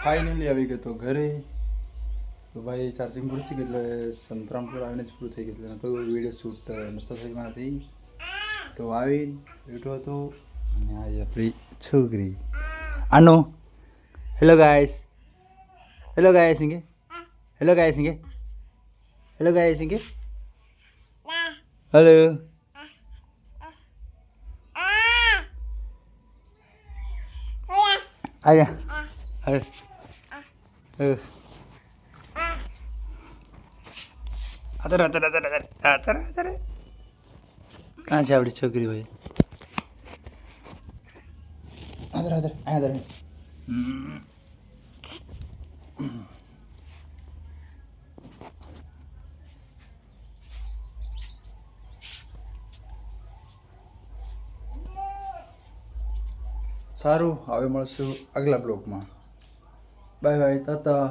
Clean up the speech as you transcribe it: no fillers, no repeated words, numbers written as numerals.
Finally આવી ગયો તો ઘરે. તો ભાઈ ચાર્જિંગ પૂરું થઈ ગયું એટલે સંતરામપુર આવીને જ પૂરું થઈ ગયું એટલે તો વિડીયો શૂટ નતો થઈ મારાથી. તો આવીને બેઠો હતો અને આજે આપણી છોકરી આનો હેલો ગાઈસ સિંગે હેલો ગાઈસ સિંગે હેલો ગાઈસ સિંગે હેલો આજા અરે અત્યારે કાં છે આપણી છોકરી ભાઈ આદર સારું હવે મળશું આગલા બ્લોગમાં. બાય બાય તાતા.